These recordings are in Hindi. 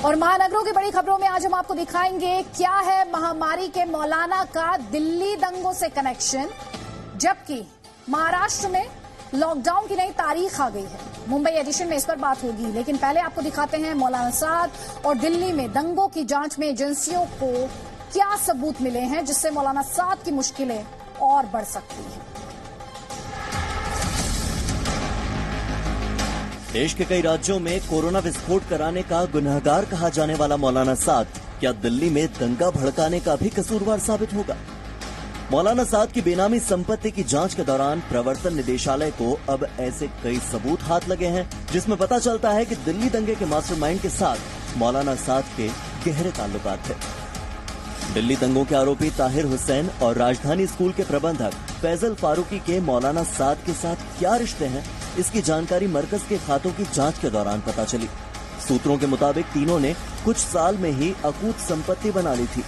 और महानगरों की बड़ी खबरों में आज हम आपको दिखाएंगे क्या है महामारी के मौलाना का दिल्ली दंगों से कनेक्शन, जबकि महाराष्ट्र में लॉकडाउन की नई तारीख आ गई है। मुंबई एडिशन में इस पर बात होगी, लेकिन पहले आपको दिखाते हैं मौलाना साद और दिल्ली में दंगों की जांच में एजेंसियों को क्या सबूत मिले हैं जिससे मौलाना साद की मुश्किलें और बढ़ सकती हैं। देश के कई राज्यों में कोरोना विस्फोट कराने का गुनहगार कहा जाने वाला मौलाना साद क्या दिल्ली में दंगा भड़काने का भी कसूरवार साबित होगा? मौलाना साद की बेनामी संपत्ति की जांच के दौरान प्रवर्तन निदेशालय को अब ऐसे कई सबूत हाथ लगे हैं जिसमें पता चलता है कि दिल्ली दंगे के मास्टरमाइंड के साथ मौलाना साद के गहरे ताल्लुकात थे। दिल्ली दंगों के आरोपी ताहिर हुसैन और राजधानी स्कूल के प्रबंधक फैजल फारूकी के मौलाना साद के साथ क्या रिश्ते हैं, इसकी जानकारी मरकज के खातों की जांच के दौरान पता चली। सूत्रों के मुताबिक तीनों ने कुछ साल में ही अकूत संपत्ति बना ली थी।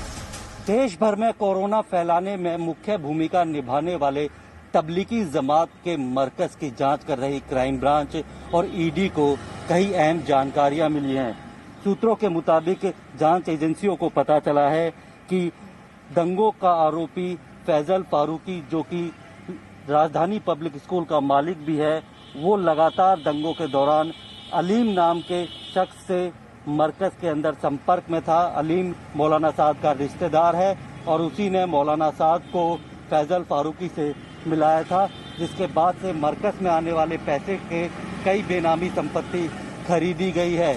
देश भर में कोरोना फैलाने में मुख्य भूमिका निभाने वाले तबलीगी जमात के मरकज की जांच कर रही क्राइम ब्रांच और ईडी को कई अहम जानकारियां मिली हैं। सूत्रों के मुताबिक जांच एजेंसियों को पता चला है कि दंगों का आरोपी फैजल फारूकी, जो कि राजधानी पब्लिक स्कूल का मालिक भी है, वो लगातार दंगों के दौरान अलीम नाम के शख्स से मरकज के अंदर संपर्क में था। अलीम मौलाना साद का रिश्तेदार है और उसी ने मौलाना साद को फैजल फारूकी से मिलाया था, जिसके बाद से मरकज में आने वाले पैसे के कई बेनामी संपत्ति खरीदी गई है।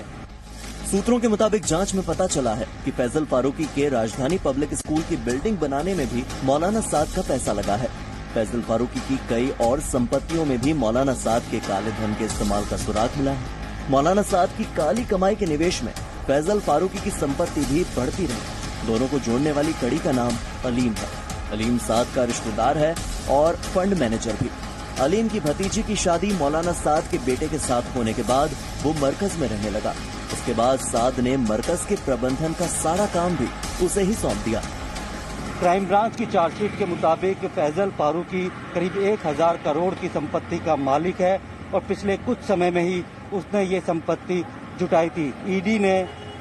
सूत्रों के मुताबिक जांच में पता चला है कि फैजल फारूकी के राजधानी पब्लिक स्कूल की बिल्डिंग बनाने में भी मौलाना साद का पैसा लगा है। फैजल फारूकी की कई और संपत्तियों में भी मौलाना साद के काले धन के इस्तेमाल का सुराग मिला है। मौलाना साद की काली कमाई के निवेश में फैजल फारूकी की संपत्ति भी बढ़ती रही। दोनों को जोड़ने वाली कड़ी का नाम अलीम है। अलीम साद का रिश्तेदार है और फंड मैनेजर भी। अलीम की भतीजी की शादी मौलाना साद के बेटे के साथ होने के बाद वो मरकज में रहने लगा। उसके बाद साद ने मरकज के प्रबंधन का सारा काम भी उसे ही सौंप दिया। क्राइम ब्रांच की चार्जशीट के मुताबिक फैजल फारूकी करीब 1000 करोड़ की संपत्ति का मालिक है और पिछले कुछ समय में ही उसने ये संपत्ति जुटाई थी। ईडी ने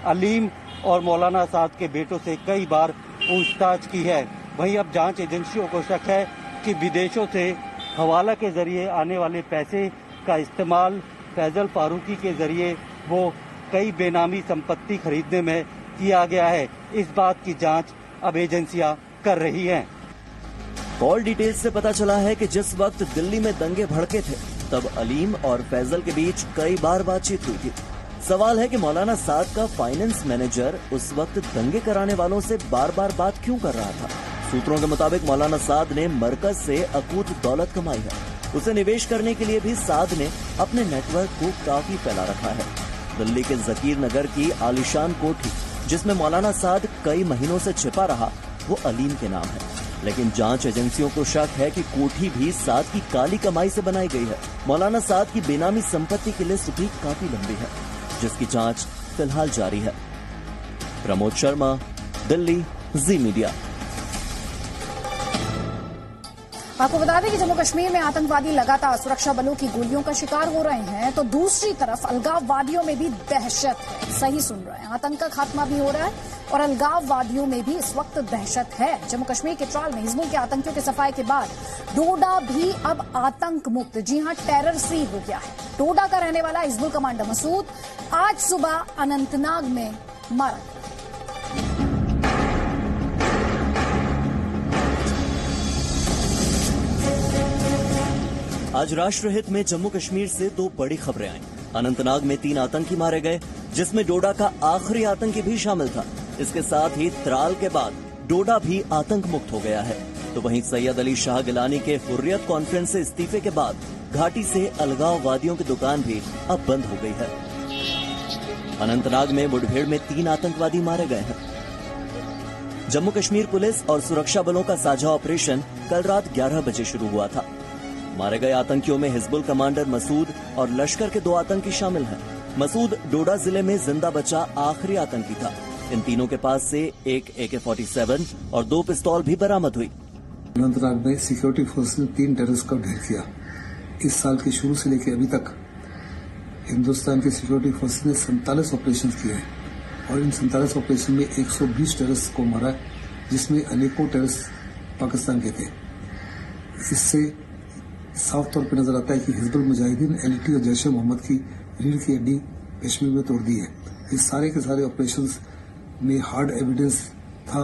अलीम और मौलाना साद के बेटों से कई बार पूछताछ की है। वहीं अब जांच एजेंसियों को शक है कि विदेशों से हवाला के जरिए आने वाले पैसे का इस्तेमाल फैजल फारूकी के जरिए वो कई बेनामी संपत्ति खरीदने में किया गया है। इस बात की जांच अब एजेंसियां कर रही हैं। कॉल डिटेल्स से पता चला है कि जिस वक्त दिल्ली में दंगे भड़के थे तब अलीम और फैजल के बीच कई बार बातचीत हुई थी। सवाल है कि मौलाना साद का फाइनेंस मैनेजर उस वक्त दंगे कराने वालों से बार बार बात क्यों कर रहा था। सूत्रों के मुताबिक मौलाना साद ने मरकज से अकूत दौलत कमाई है। उसे निवेश करने के लिए भी साद ने अपने नेटवर्क को काफी फैला रखा है। दिल्ली के जकीर नगर की आलीशान कोठी जिसमें मौलाना साद कई महीनों से छिपा रहा, वो अलीम के नाम है। लेकिन जांच एजेंसियों को शक है कि कोठी भी साद की काली कमाई से बनाई गई है। मौलाना साद की बेनामी संपत्ति की लिस्ट भी काफी लंबी है, जिसकी जांच फिलहाल जारी है। प्रमोद शर्मा, दिल्ली, जी मीडिया। आपको बता दें कि जम्मू कश्मीर में आतंकवादी लगातार सुरक्षा बलों की गोलियों का शिकार हो रहे हैं, तो दूसरी तरफ अलगाववादियों में भी दहशत है। सही सुन रहे हैं, आतंक का खात्मा भी हो रहा है और अलगाववादियों में भी इस वक्त दहशत है। जम्मू कश्मीर के ट्राल में हिजबुल के आतंकियों के सफाई के बाद डोडा भी अब आतंक मुक्त, जी हां, टेरर फ्री हो गया है। डोडा का रहने वाला हिजबुल कमांडर मसूद आज सुबह अनंतनाग में मारा गया। आज राष्ट्रहित में जम्मू कश्मीर से दो बड़ी खबरें आई। अनंतनाग में 3 आतंकी मारे गए, जिसमें डोडा का आखिरी आतंकी भी शामिल था। इसके साथ ही त्राल के बाद डोडा भी आतंक मुक्त हो गया है। तो वहीं सैयद अली शाह गिलानी के हुर्रियत कॉन्फ्रेंस से इस्तीफे के बाद घाटी से अलगाववादियों की दुकान भी अब बंद हो गई है। अनंतनाग में मुठभेड़ में 3 आतंकवादी मारे गए हैं। जम्मू कश्मीर पुलिस और सुरक्षा बलों का साझा ऑपरेशन कल रात 11 बजे शुरू हुआ था। मारे गए आतंकियों में हिजबुल कमांडर मसूद और लश्कर के 2 आतंकी शामिल हैं। मसूद डोडा जिले में जिंदा बचा आखिरी आतंकी था। इन तीनों के पास से एक AK-47 और 2 पिस्तौल भी बरामद हुई। अनंतनाग में सिक्योरिटी फोर्स ने 3 टेररिस्ट को ढेर किया। इस साल के शुरू से लेकर अभी तक हिंदुस्तान की सिक्योरिटी फोर्स ने 47 ऑपरेशन किए हैं। और इन 47 ऑपरेशन में 120 टेररिस्ट को मारा, जिसमें अनेकों टेररिस्ट पाकिस्तान के थे। इससे साफ तौर पर नजर आता है कि हिजबुल मुजाहिदीन, LT और जैश ए मोहम्मद की रीढ़ की हड्डी कश्मीर में तोड़ दी है। इस सारे के सारे ऑपरेशंस में हार्ड एविडेंस था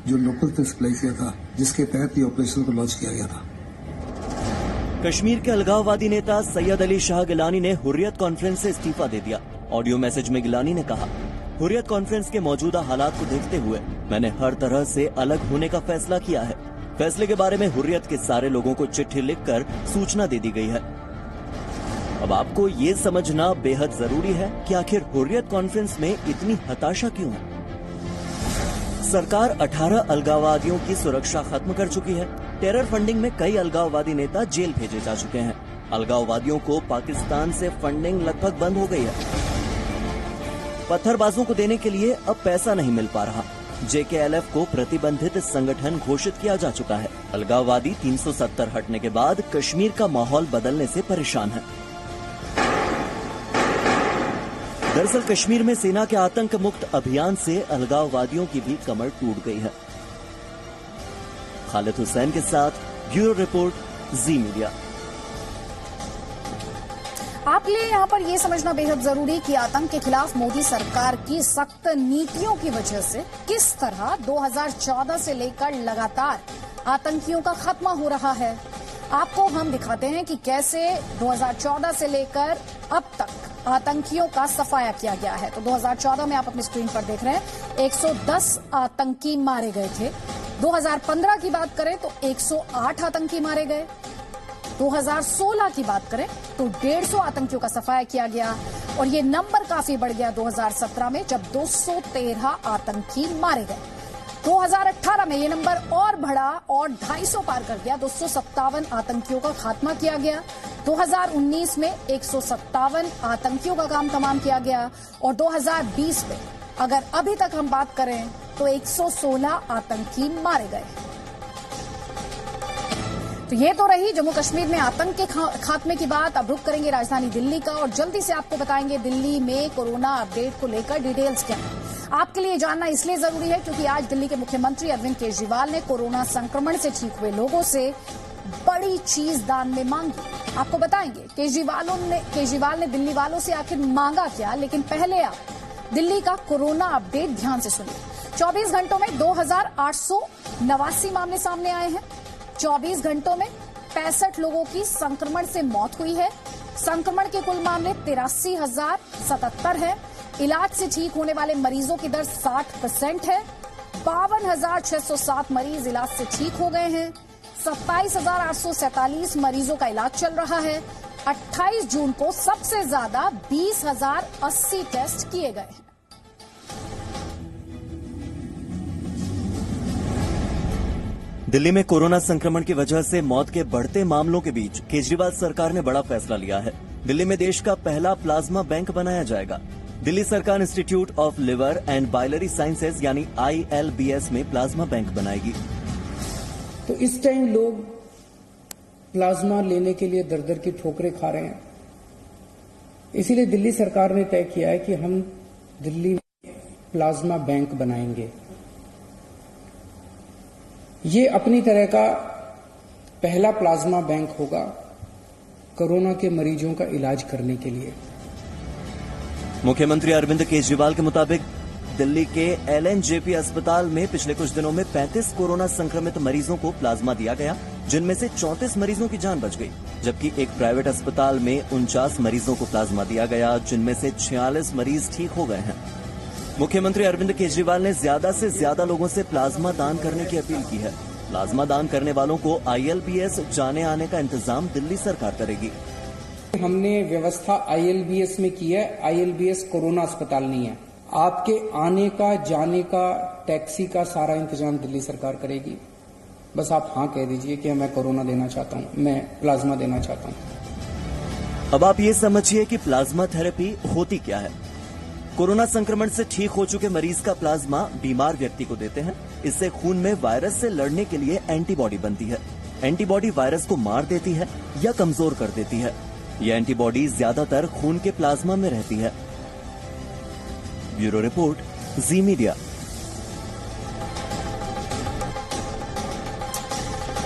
जो लोकल ने सप्लाई किया था, जिसके तहत ये ऑपरेशन को लॉन्च किया गया था। कश्मीर के अलगाववादी नेता सैयद अली शाह गिलानी ने हुर्रियत कॉन्फ्रेंस से इस्तीफा दे दिया। ऑडियो मैसेज में गिलानी ने कहा, हुर्रियत कॉन्फ्रेंस के मौजूदा हालात को देखते हुए मैंने हर तरह से अलग होने का फैसला किया है। फैसले के बारे में हुर्रियत के सारे लोगों को चिट्ठी लिखकर सूचना दे दी गई है। अब आपको ये समझना बेहद जरूरी है कि आखिर हुर्रियत कॉन्फ्रेंस में इतनी हताशा क्यों है। सरकार 18 अलगाववादियों की सुरक्षा खत्म कर चुकी है। टेरर फंडिंग में कई अलगाववादी नेता जेल भेजे जा चुके हैं। अलगाववादियों को पाकिस्तान से फंडिंग लगभग बंद हो गई है। पत्थरबाजों को देने के लिए अब पैसा नहीं मिल पा रहा। JKLF को प्रतिबंधित संगठन घोषित किया जा चुका है। अलगाववादी 370 हटने के बाद कश्मीर का माहौल बदलने से परेशान है। दरअसल कश्मीर में सेना के आतंक मुक्त अभियान से अलगाववादियों की भी कमर टूट गई है। खालिद हुसैन के साथ ब्यूरो रिपोर्ट, जी मीडिया। आपके लिए यहाँ पर यह समझना बेहद जरूरी कि आतंक के खिलाफ मोदी सरकार की सख्त नीतियों की वजह से किस तरह 2014 से लेकर लगातार आतंकियों का खात्मा हो रहा है। आपको हम दिखाते हैं कि कैसे 2014 से लेकर अब तक आतंकियों का सफाया किया गया है। तो 2014 में आप अपनी स्क्रीन पर देख रहे हैं 110 आतंकी मारे गए थे। 2015 की बात करें तो 108 आतंकी मारे गए। 2016 की बात करें तो 150 आतंकियों का सफाया किया गया और ये नंबर काफी बढ़ गया 2017 में, जब 213 आतंकी मारे गए। 2018 में ये नंबर और बढ़ा और 250 पार कर गया, 257 आतंकियों का खात्मा किया गया। 2019 में 157 आतंकियों का काम तमाम किया गया और 2020 में अगर अभी तक हम बात करें तो 116 आतंकी मारे गए। तो ये तो रही जम्मू कश्मीर में आतंक के खात्मे की बात। अब रुक करेंगे राजधानी दिल्ली का और जल्दी से आपको बताएंगे दिल्ली में कोरोना अपडेट को लेकर डिटेल्स क्या है। आपके लिए जानना इसलिए जरूरी है क्योंकि आज दिल्ली के मुख्यमंत्री अरविंद केजरीवाल ने कोरोना संक्रमण से ठीक हुए लोगों से बड़ी चीज दान में मांगी। आपको बताएंगे केजरीवाल ने दिल्ली वालों से आखिर मांगा क्या, लेकिन पहले आप दिल्ली का कोरोना अपडेट ध्यान से सुनिए। 24 घंटों में 2889 मामले सामने आए हैं। 24 घंटों में 65 लोगों की संक्रमण से मौत हुई है। संक्रमण के कुल मामले 83,077 हैं। इलाज से ठीक होने वाले मरीजों की दर 60% है। 52,607 मरीज इलाज से ठीक हो गए हैं। 27,847 मरीजों का इलाज चल रहा है। 28 जून को सबसे ज्यादा 20,080 टेस्ट किए गए हैं। दिल्ली में कोरोना संक्रमण की वजह से मौत के बढ़ते मामलों के बीच केजरीवाल सरकार ने बड़ा फैसला लिया है। दिल्ली में देश का पहला प्लाज्मा बैंक बनाया जाएगा। दिल्ली सरकार institute of liver and biliary sciences यानी ILBS में प्लाज्मा बैंक बनाएगी। तो इस टाइम लोग प्लाज्मा लेने के लिए दर दर की ठोकरें खा रहे हैं। इसीलिए दिल्ली सरकार ने तय किया है कि हम दिल्ली में प्लाज्मा बैंक बनाएंगे। ये अपनी तरह का पहला प्लाज्मा बैंक होगा कोरोना के मरीजों का इलाज करने के लिए। मुख्यमंत्री अरविंद केजरीवाल के मुताबिक दिल्ली के LNJP अस्पताल में पिछले कुछ दिनों में 35 कोरोना संक्रमित मरीजों को प्लाज्मा दिया गया, जिनमें से 34 मरीजों की जान बच गई, जबकि एक प्राइवेट अस्पताल में 49 मरीजों को प्लाज्मा दिया गया, जिनमें से 46 मरीज ठीक हो गए हैं। मुख्यमंत्री अरविंद केजरीवाल ने ज्यादा से ज्यादा लोगों से प्लाज्मा दान करने की अपील की है। प्लाज्मा दान करने वालों को ILBS जाने आने का इंतजाम दिल्ली सरकार करेगी। हमने व्यवस्था ILBS में की है। ILBS कोरोना अस्पताल नहीं है। आपके आने का, जाने का, टैक्सी का सारा इंतजाम दिल्ली सरकार करेगी। बस आप हाँ कह दीजिए कि मैं कोरोना देना चाहता हूँ, मैं प्लाज्मा देना चाहता हूँ। अब आप ये समझिए कि प्लाज्मा थेरेपी होती क्या है। कोरोना संक्रमण से ठीक हो चुके मरीज का प्लाज्मा बीमार व्यक्ति को देते हैं। इससे खून में वायरस से लड़ने के लिए एंटीबॉडी बनती है। एंटीबॉडी वायरस को मार देती है या कमजोर कर देती है। यह एंटीबॉडी ज्यादातर खून के प्लाज्मा में रहती है। ब्यूरो रिपोर्ट, जी मीडिया।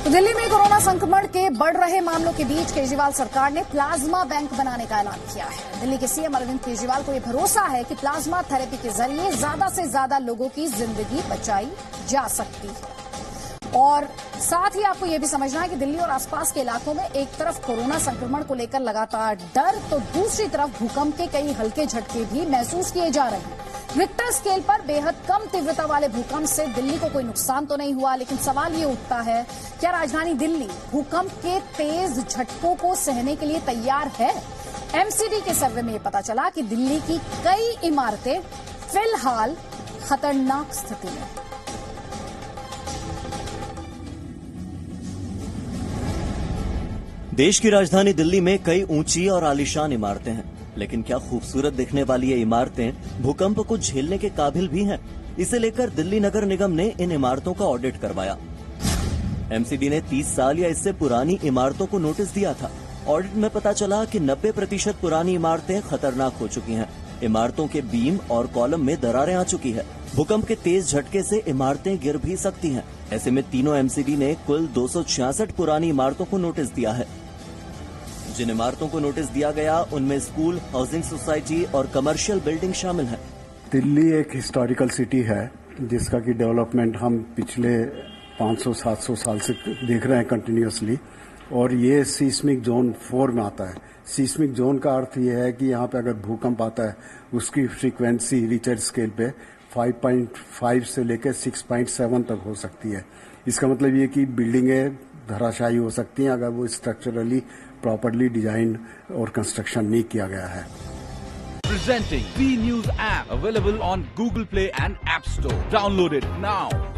तो दिल्ली में कोरोना संक्रमण के बढ़ रहे मामलों के बीच केजरीवाल सरकार ने प्लाज्मा बैंक बनाने का ऐलान किया है। दिल्ली के सीएम अरविंद केजरीवाल को यह भरोसा है कि प्लाज्मा थेरेपी के जरिए ज्यादा से ज्यादा लोगों की जिंदगी बचाई जा सकती है। और साथ ही आपको यह भी समझना है कि दिल्ली और आसपास के इलाकों में एक तरफ कोरोना संक्रमण को लेकर लगातार डर, तो दूसरी तरफ भूकंप के कई हल्के झटके भी महसूस किए जा रहे हैं। रिक्टर स्केल पर बेहद कम तीव्रता वाले भूकंप से दिल्ली को कोई नुकसान तो नहीं हुआ, लेकिन सवाल ये उठता है, क्या राजधानी दिल्ली भूकंप के तेज झटकों को सहने के लिए तैयार है? एमसीडी के सर्वे में ये पता चला कि दिल्ली की कई इमारतें फिलहाल खतरनाक स्थिति में। देश की राजधानी दिल्ली में कई ऊंची और आलीशान इमारतें हैं, लेकिन क्या खूबसूरत दिखने वाली ये इमारतें भूकंप को झेलने के काबिल भी हैं? इसे लेकर दिल्ली नगर निगम ने इन इमारतों का ऑडिट करवाया। एमसीडी ने 30 साल या इससे पुरानी इमारतों को नोटिस दिया था। ऑडिट में पता चला कि 90% पुरानी इमारतें खतरनाक हो चुकी हैं। इमारतों के बीम और कॉलम में दरारें आ चुकी है। भूकंप के तेज झटके से इमारतें गिर भी सकती हैं। ऐसे में तीनों एमसीडी ने कुल 266 पुरानी इमारतों को नोटिस दिया है। जिन इमारतों को नोटिस दिया गया उनमें स्कूल, हाउसिंग सोसाइटी और कमर्शियल बिल्डिंग शामिल है। दिल्ली एक हिस्टोरिकल सिटी है जिसका कि डेवलपमेंट हम पिछले 500-700 साल से देख रहे हैं कंटिन्यूअसली, और ये सीस्मिक जोन 4 में आता है। सीस्मिक जोन का अर्थ ये है कि यहाँ पे अगर भूकंप आता है उसकी फ्रीक्वेंसी रिचर्ड स्केल पे 5.5 से लेकर 6.7 तक हो सकती है। इसका मतलब ये कि बिल्डिंगें धराशायी हो सकती हैं अगर वो स्ट्रक्चरली प्रॉपर्ली डिजाइन और कंस्ट्रक्शन नहीं किया गया है। Presenting B News app available on Google Play and App Store. Download it now.